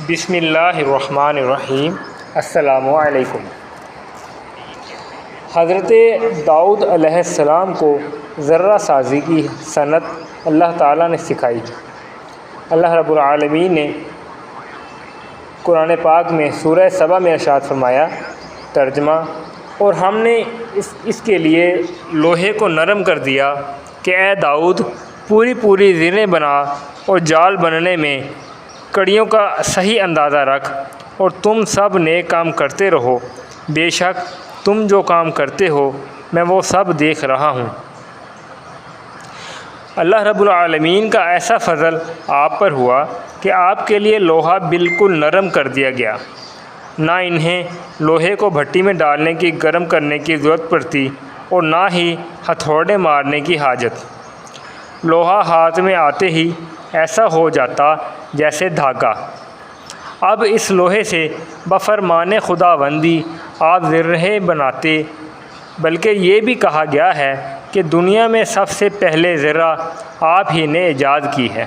بسم اللہ الرحمن الرحیم۔ السلام علیکم۔ حضرت داؤد علیہ السلام کو ذرہ سازی کی صنعت اللہ تعالیٰ نے سکھائی۔ اللہ رب العالمین نے قرآن پاک میں سورہ سبا میں ارشاد فرمایا، ترجمہ: اور ہم نے اس کے لیے لوہے کو نرم کر دیا کہ اے داؤد پوری زریں بنا اور جال بننے میں کڑیوں کا صحیح اندازہ رکھ، اور تم سب نیک کام کرتے رہو، بے شک تم جو کام کرتے ہو میں وہ سب دیکھ رہا ہوں۔ اللہ رب العالمین کا ایسا فضل آپ پر ہوا کہ آپ کے لیے لوہا بالکل نرم کر دیا گیا، نہ انہیں لوہے کو بھٹی میں ڈالنے کی گرم کرنے کی ضرورت پڑتی اور نہ ہی ہتھوڑے مارنے کی حاجت۔ لوہا ہاتھ میں آتے ہی ایسا ہو جاتا جیسے دھاگا۔ اب اس لوہے سے بفرمان خداوندی آپ زرہیں بناتے، بلکہ یہ بھی کہا گیا ہے کہ دنیا میں سب سے پہلے زرہ آپ ہی نے ایجاد کی ہے۔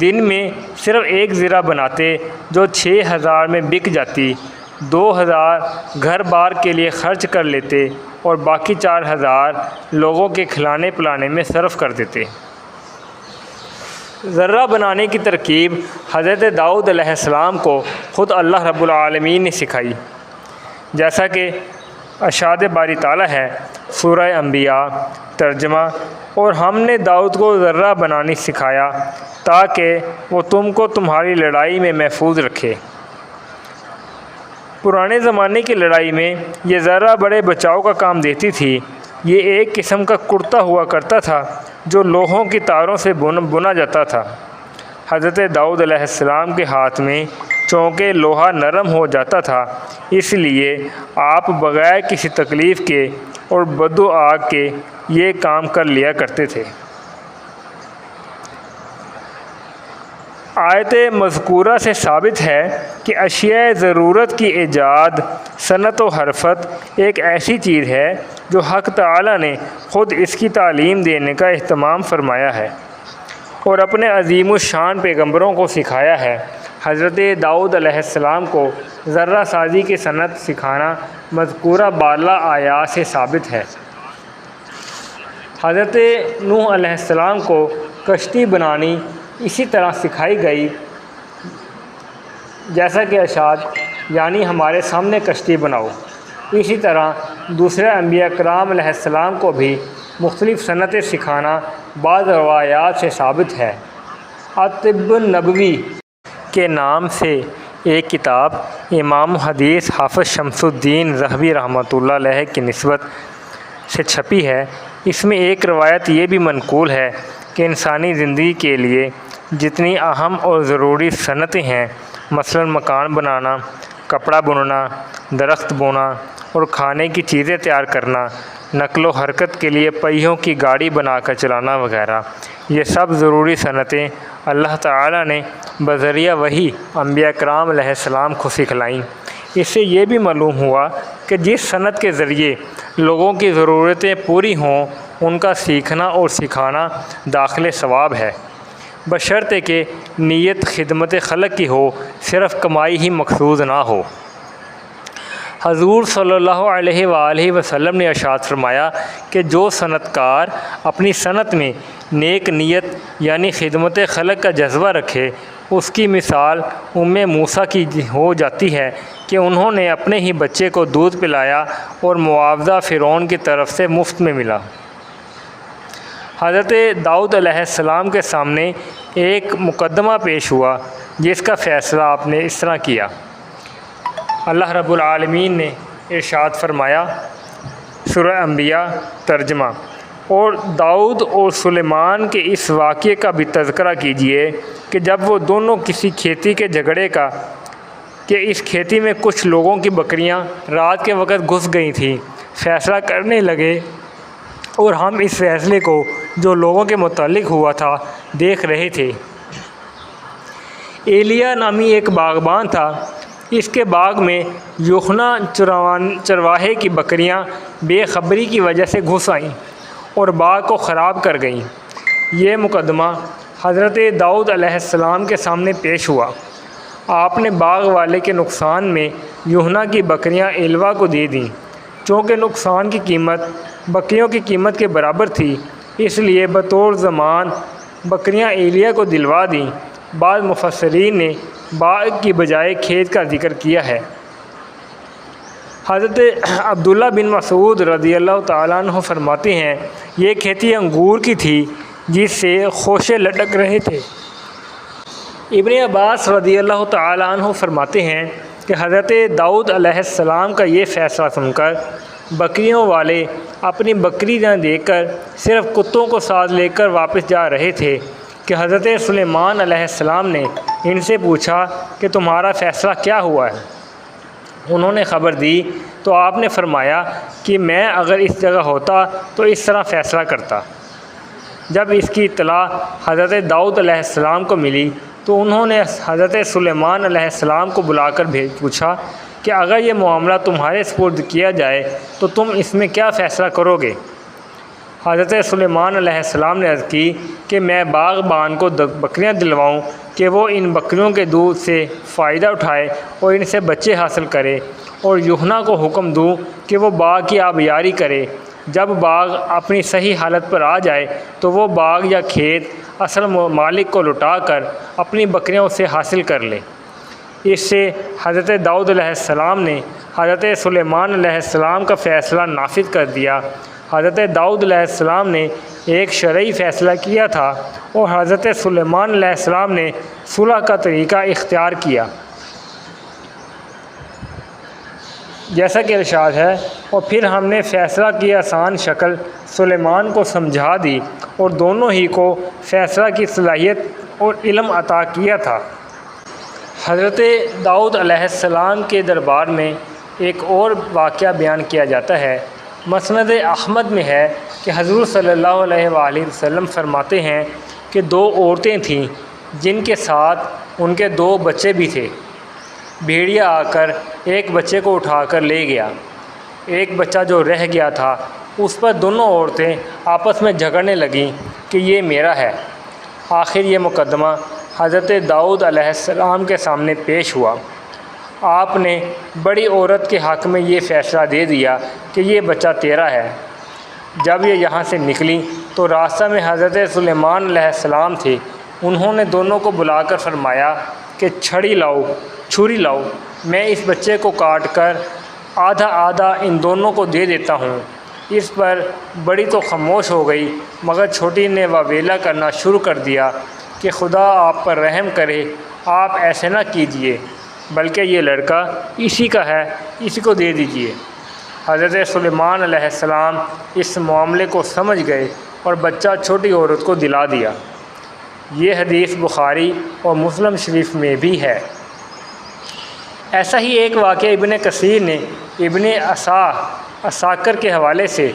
دن میں صرف ایک زرہ بناتے جو 6000 میں بک جاتی، 2000 گھر بار کے لیے خرچ کر لیتے اور باقی 4000 لوگوں کے کھلانے پلانے میں صرف کر دیتے۔ ذرہ بنانے کی ترکیب حضرت داؤد علیہ السلام کو خود اللہ رب العالمین نے سکھائی، جیسا کہ ارشاد باری تعالیٰ ہے سورہ انبیاء، ترجمہ: اور ہم نے داؤد کو ذرہ بنانی سکھایا تاکہ وہ تم کو تمہاری لڑائی میں محفوظ رکھے۔ پرانے زمانے کی لڑائی میں یہ ذرہ بڑے بچاؤ کا کام دیتی تھی۔ یہ ایک قسم کا کرتا ہوا کرتا تھا جو لوہوں کی تاروں سے بنا جاتا تھا۔ حضرت داؤد علیہ السلام کے ہاتھ میں چونکہ لوہا نرم ہو جاتا تھا، اس لیے آپ بغیر کسی تکلیف کے اور بدو آگ کے یہ کام کر لیا کرتے تھے۔ آیت مذکورہ سے ثابت ہے کہ اشیاء ضرورت کی ایجاد، صنعت و حرفت ایک ایسی چیز ہے جو حق تعالیٰ نے خود اس کی تعلیم دینے کا اہتمام فرمایا ہے اور اپنے عظیم الشان پیغمبروں کو سکھایا ہے۔ حضرت داؤد علیہ السلام کو ذرہ سازی کی صنعت سکھانا مذکورہ بالا آیات سے ثابت ہے۔ حضرت نوح علیہ السلام کو کشتی بنانی اسی طرح سکھائی گئی جیسا کہ ارشاد، یعنی ہمارے سامنے کشتی بناؤ۔ اسی طرح دوسرے انبیاء کرام علیہ السلام کو بھی مختلف صنعتیں سکھانا بعض روایات سے ثابت ہے۔ الطب النبوی کے نام سے ایک کتاب امام حدیث حافظ شمس الدین ذہبی رحمۃ اللہ علیہ کی نسبت سے چھپی ہے۔ اس میں ایک روایت یہ بھی منقول ہے کہ انسانی زندگی کے لیے جتنی اہم اور ضروری صنعتیں ہیں، مثلاً مکان بنانا، کپڑا بننا، درخت بونا اور کھانے کی چیزیں تیار کرنا، نقل و حرکت کے لیے پہیوں کی گاڑی بنا کر چلانا وغیرہ، یہ سب ضروری صنعتیں اللہ تعالیٰ نے بذریعہ وحی انبیاء کرام علیہ السلام کو سکھلائیں۔ اس سے یہ بھی معلوم ہوا کہ جس صنعت کے ذریعے لوگوں کی ضرورتیں پوری ہوں، ان کا سیکھنا اور سکھانا داخل ثواب ہے، بشرطے کہ نیت خدمت خلق کی ہو، صرف کمائی ہی مقصود نہ ہو۔ حضور صلی اللہ علیہ وآلہ وسلم نے ارشاد فرمایا کہ جو صنعت کار اپنی صنعت میں نیک نیت یعنی خدمت خلق کا جذبہ رکھے، اس کی مثال موسیٰ کی ہو جاتی ہے کہ انہوں نے اپنے ہی بچے کو دودھ پلایا اور معاوضہ فرعون کی طرف سے مفت میں ملا۔ حضرت داؤد علیہ السلام کے سامنے ایک مقدمہ پیش ہوا جس کا فیصلہ آپ نے اس طرح کیا۔ اللہ رب العالمین نے ارشاد فرمایا، سورہ انبیاء، ترجمہ: اور داؤد اور سلیمان کے اس واقعے کا بھی تذکرہ کیجیے کہ جب وہ دونوں کسی کھیتی کے جھگڑے کا کہ اس کھیتی میں کچھ لوگوں کی بکریاں رات کے وقت گھس گئی تھیں، فیصلہ کرنے لگے، اور ہم اس فیصلے کو جو لوگوں کے متعلق ہوا تھا دیکھ رہے تھے۔ ایلیا نامی ایک باغبان تھا، اس کے باغ میں یوحنا چرواہے کی بکریاں بے خبری کی وجہ سے گھس آئیں اور باغ کو خراب کر گئیں۔ یہ مقدمہ حضرت داؤد علیہ السلام کے سامنے پیش ہوا۔ آپ نے باغ والے کے نقصان میں یوحنا کی بکریاں ایلوا کو دے دیں، چونکہ نقصان کی قیمت بکریوں کی قیمت کے برابر تھی، اس لیے بطور ضمان بکریاں ایلیا کو دلوا دیں۔ بعض مفسرین نے باغ کی بجائے کھیت کا ذکر کیا ہے۔ حضرت عبداللہ بن مسعود رضی اللہ تعالیٰ عنہ فرماتے ہیں، یہ کھیتی انگور کی تھی جس سے خوشے لٹک رہے تھے۔ ابن عباس رضی اللہ تعالیٰ عنہ فرماتے ہیں کہ حضرت داؤد علیہ السلام کا یہ فیصلہ سن کر بکریوں والے اپنی بکری نہ دے کر صرف کتوں کو ساتھ لے کر واپس جا رہے تھے کہ حضرت سلیمان علیہ السلام نے ان سے پوچھا کہ تمہارا فیصلہ کیا ہوا ہے؟ انہوں نے خبر دی تو آپ نے فرمایا کہ میں اگر اس جگہ ہوتا تو اس طرح فیصلہ کرتا۔ جب اس کی اطلاع حضرت داؤد علیہ السلام کو ملی تو انہوں نے حضرت سلیمان علیہ السلام کو بلا کر پوچھا کہ اگر یہ معاملہ تمہارے سپرد کیا جائے تو تم اس میں کیا فیصلہ کرو گے؟ حضرت سلیمان علیہ السلام نے عرض کی کہ میں باغبان کو بکریاں دلواؤں کہ وہ ان بکریوں کے دودھ سے فائدہ اٹھائے اور ان سے بچے حاصل کرے، اور یوحنا کو حکم دوں کہ وہ باغ کی آبیاری کرے۔ جب باغ اپنی صحیح حالت پر آ جائے تو وہ باغ یا کھیت اصل مالک کو لوٹا کر اپنی بکریاں اسے حاصل کر لے۔ اس سے حضرت داؤد علیہ السلام نے حضرت سلیمان علیہ السلام کا فیصلہ نافذ کر دیا۔ حضرت داؤد علیہ السلام نے ایک شرعی فیصلہ کیا تھا اور حضرت سلیمان علیہ السلام نے صلح کا طریقہ اختیار کیا، جیسا کہ ارشاد ہے، اور پھر ہم نے فیصلہ کی آسان شکل سلیمان کو سمجھا دی اور دونوں ہی کو فیصلہ کی صلاحیت اور علم عطا کیا تھا۔ حضرت داؤد علیہ السلام کے دربار میں ایک اور واقعہ بیان کیا جاتا ہے۔ مسند احمد میں ہے کہ حضور صلی اللہ علیہ وآلہ وسلم فرماتے ہیں کہ 2 عورتیں تھیں جن کے ساتھ ان کے 2 بچے بھی تھے۔ بھیڑیا آ کر ایک بچے کو اٹھا کر لے گیا۔ ایک بچہ جو رہ گیا تھا اس پر دونوں عورتیں آپس میں جھگڑنے لگیں کہ یہ میرا ہے۔ آخر یہ مقدمہ حضرت داؤد علیہ السلام کے سامنے پیش ہوا۔ آپ نے بڑی عورت کے حق میں یہ فیصلہ دے دیا کہ یہ بچہ تیرا ہے۔ جب یہ یہاں سے نکلی تو راستہ میں حضرت سلیمان علیہ السلام تھے۔ انہوں نے دونوں کو بلا کر فرمایا کہ چھری لاؤ، میں اس بچے کو کاٹ کر آدھا آدھا ان دونوں کو دے دیتا ہوں۔ اس پر بڑی تو خاموش ہو گئی، مگر چھوٹی نے واویلا کرنا شروع کر دیا کہ خدا آپ پر رحم کرے، آپ ایسے نہ کیجیے، بلکہ یہ لڑکا اسی کا ہے، اسی کو دے دیجیے۔ حضرت سلیمان علیہ السلام اس معاملے کو سمجھ گئے اور بچہ چھوٹی عورت کو دلا دیا۔ یہ حدیث بخاری اور مسلم شریف میں بھی ہے۔ ایسا ہی ایک واقعہ ابن کثیر نے ابن عساکر کے حوالے سے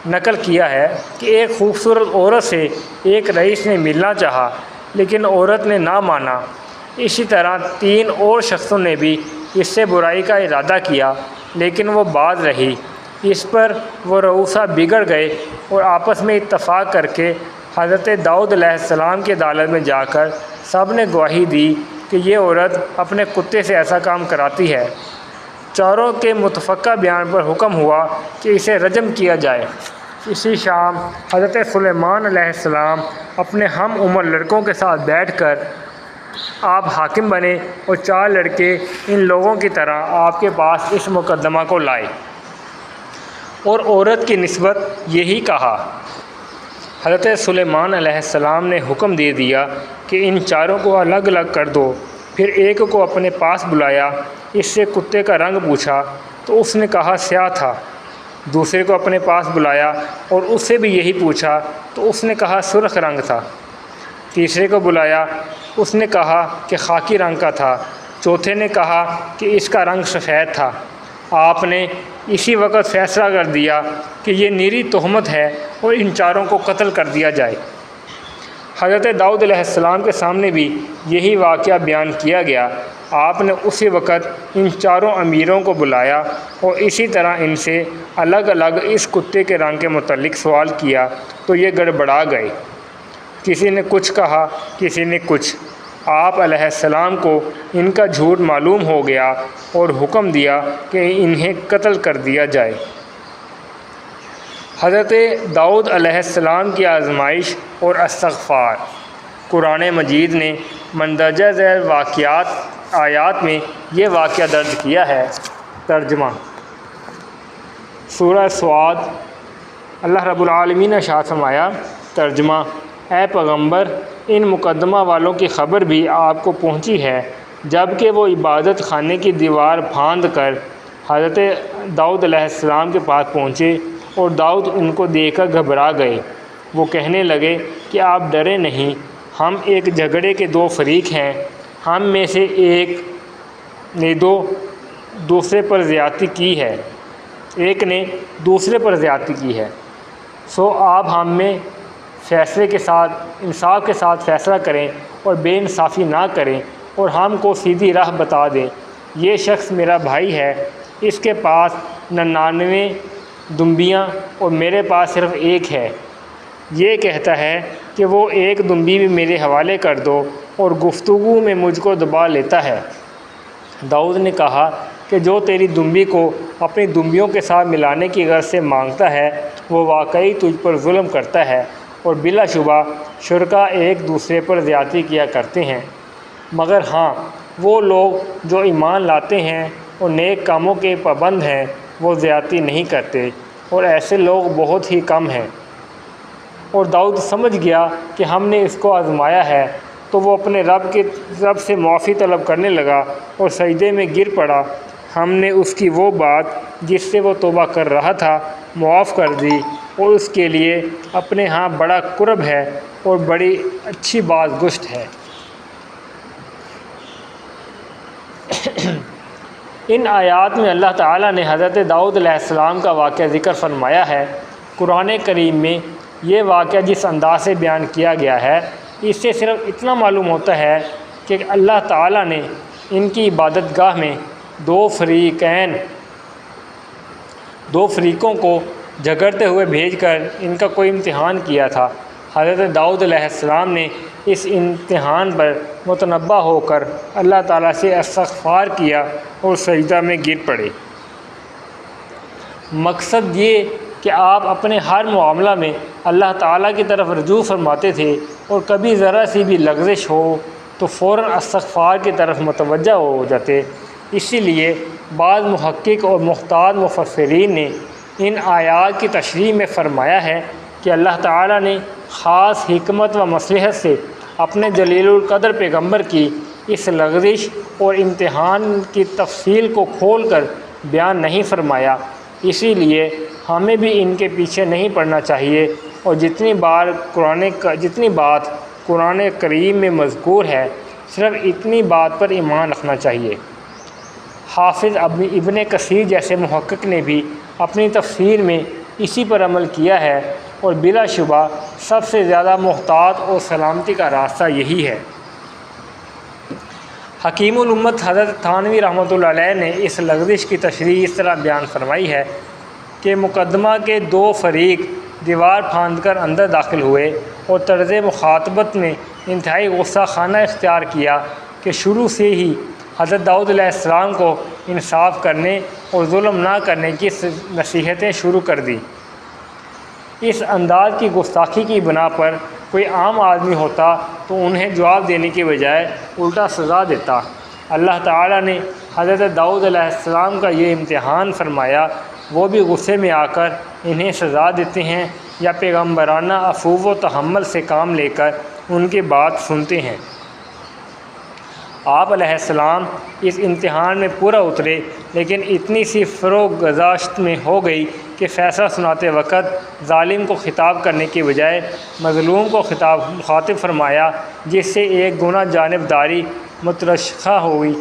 نقل کیا ہے کہ ایک خوبصورت عورت سے ایک رئیس نے ملنا چاہا لیکن عورت نے نہ مانا۔ اسی طرح 3 اور شخصوں نے بھی اس سے برائی کا ارادہ کیا لیکن وہ باز رہی۔ اس پر وہ رؤسا بگڑ گئے اور آپس میں اتفاق کر کے حضرت داؤد علیہ السلام کی عدالت میں جا کر سب نے گواہی دی کہ یہ عورت اپنے کتے سے ایسا کام کراتی ہے۔ چاروں کے متفقہ بیان پر حکم ہوا کہ اسے رجم کیا جائے۔ اسی شام حضرت سلیمان علیہ السلام اپنے ہم عمر لڑکوں کے ساتھ بیٹھ کر آپ حاکم بنے اور 4 لڑکے ان لوگوں کی طرح آپ کے پاس اس مقدمہ کو لائے اور عورت کی نسبت یہی کہا۔ حضرت سلیمان علیہ السلام نے حکم دے دیا کہ ان 4 کو الگ الگ کر دو۔ پھر ایک کو اپنے پاس بلایا، اس سے کتے کا رنگ پوچھا تو اس نے کہا سیاہ تھا۔ دوسرے کو اپنے پاس بلایا اور اس سے بھی یہی پوچھا تو اس نے کہا سرخ رنگ تھا۔ تیسرے کو بلایا، اس نے کہا کہ خاکی رنگ کا تھا۔ چوتھے نے کہا کہ اس کا رنگ سفید تھا۔ آپ نے اسی وقت فیصلہ کر دیا کہ یہ نیری تہمت ہے اور ان 4 کو قتل کر دیا جائے۔ حضرت داؤد علیہ السلام کے سامنے بھی یہی واقعہ بیان کیا گیا۔ آپ نے اسی وقت ان 4 امیروں کو بلایا اور اسی طرح ان سے الگ الگ اس کتے کے رنگ کے متعلق سوال کیا تو یہ گڑبڑا گئے۔ کسی نے کچھ کہا، کسی نے کچھ۔ آپ علیہ السلام کو ان کا جھوٹ معلوم ہو گیا اور حکم دیا کہ انہیں قتل کر دیا جائے۔ حضرت داؤد علیہ السلام کی آزمائش اور استغفار۔ قرآن مجید نے مندرجہ ذیل آیات میں یہ واقعہ درج کیا ہے۔ ترجمہ سورہ سعد۔ اللہ رب العالمین نے ارشاد فرمایا، ترجمہ: اے پیغمبر، ان مقدمہ والوں کی خبر بھی آپ کو پہنچی ہے جب کہ وہ عبادت خانے کی دیوار پھاند کر حضرت داؤد علیہ السلام کے پاس پہنچے اور داؤد ان کو دیکھ کر گھبرا گئے۔ وہ کہنے لگے کہ آپ ڈرے نہیں، ہم ایک جھگڑے کے دو فریق ہیں، ہم میں سے ایک نے دوسرے پر زیادتی کی ہے، سو آپ ہم میں فیصلے کے ساتھ انصاف کے ساتھ فیصلہ کریں اور بے انصافی نہ کریں اور ہم کو سیدھی راہ بتا دیں۔ یہ شخص میرا بھائی ہے، اس کے پاس 99 دمبیاں اور میرے پاس صرف ایک ہے۔ یہ کہتا ہے کہ وہ ایک دمبی بھی میرے حوالے کر دو اور گفتگو میں مجھ کو دبا لیتا ہے۔ داؤد نے کہا کہ جو تیری دمبی کو اپنی دمبیوں کے ساتھ ملانے کی غرض سے مانگتا ہے وہ واقعی تجھ پر ظلم کرتا ہے، اور بلا شبہ شرکا ایک دوسرے پر زیادتی کیا کرتے ہیں، مگر ہاں وہ لوگ جو ایمان لاتے ہیں اور نیک کاموں کے پابند ہیں وہ زیادتی نہیں کرتے، اور ایسے لوگ بہت ہی کم ہیں۔ اور داؤد سمجھ گیا کہ ہم نے اس کو آزمایا ہے، تو وہ اپنے رب سے معافی طلب کرنے لگا اور سجدے میں گر پڑا۔ ہم نے اس کی وہ بات جس سے وہ توبہ کر رہا تھا معاف کر دی، اور اس کے لیے اپنے ہاں بڑا قرب ہے اور بڑی اچھی باز گشت ہے۔ ان آیات میں اللہ تعالیٰ نے حضرت داؤد علیہ السلام کا واقعہ ذکر فرمایا ہے۔ قرآن کریم میں یہ واقعہ جس انداز سے بیان کیا گیا ہے، اس سے صرف اتنا معلوم ہوتا ہے کہ اللہ تعالیٰ نے ان کی عبادت گاہ میں دو فریقوں کو جھگڑتے ہوئے بھیج کر ان کا کوئی امتحان کیا تھا۔ حضرت داؤد علیہ السلام نے اس امتحان پر متنبہ ہو کر اللہ تعالیٰ سے استغفار کیا اور سجدہ میں گر پڑے۔ مقصد یہ کہ آپ اپنے ہر معاملہ میں اللہ تعالیٰ کی طرف رجوع فرماتے تھے، اور کبھی ذرا سی بھی لغزش ہو تو فوراً استغفار کی طرف متوجہ ہو جاتے۔ اسی لیے بعض محقق اور محتاط مفسرین نے ان آیات کی تشریح میں فرمایا ہے کہ اللہ تعالیٰ نے خاص حکمت و مصلحت سے اپنے جلیل القدر پیغمبر کی اس لغزش اور امتحان کی تفصیل کو کھول کر بیان نہیں فرمایا۔ اسی لیے ہمیں بھی ان کے پیچھے نہیں پڑنا چاہیے، اور جتنی بات قرآن کریم میں مذکور ہے صرف اتنی بات پر ایمان رکھنا چاہیے۔ حافظ ابن کثیر جیسے محقق نے بھی اپنی تفسیر میں اسی پر عمل کیا ہے، اور بلا شبہ سب سے زیادہ محتاط اور سلامتی کا راستہ یہی ہے۔ حکیم الامت حضرت تھانوی رحمۃ اللہ علیہ نے اس لغزش کی تشریح اس طرح بیان فرمائی ہے کہ مقدمہ کے دو فریق دیوار پھاند کر اندر داخل ہوئے اور طرز مخاطبت میں انتہائی غصہ خانہ اختیار کیا کہ شروع سے ہی حضرت داؤد علیہ السلام کو انصاف کرنے اور ظلم نہ کرنے کی نصیحتیں شروع کر دیں۔ اس انداز کی گستاخی کی بنا پر کوئی عام آدمی ہوتا تو انہیں جواب دینے کی بجائے الٹا سزا دیتا۔ اللہ تعالیٰ نے حضرت داؤد علیہ السلام کا یہ امتحان فرمایا، وہ بھی غصے میں آ کر انہیں سزا دیتے ہیں یا پیغمبرانہ عفو و تحمل سے کام لے کر ان کی بات سنتے ہیں۔ آپ علیہ السلام اس امتحان میں پورا اترے، لیکن اتنی سی فروغ گذاشت میں ہو گئی کہ فیصلہ سناتے وقت ظالم کو خطاب کرنے کی بجائے مظلوم کو مخاطب فرمایا، جس سے ایک گناہ جانبداری مترشخہ ہوئی،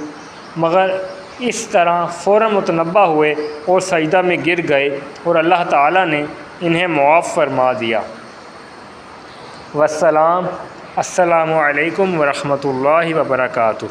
مگر اس طرح فوراً متنبہ ہوئے اور سجدہ میں گر گئے اور اللہ تعالیٰ نے انہیں معاف فرما دیا۔ السلام علیکم ورحمۃ اللہ وبرکاتہ۔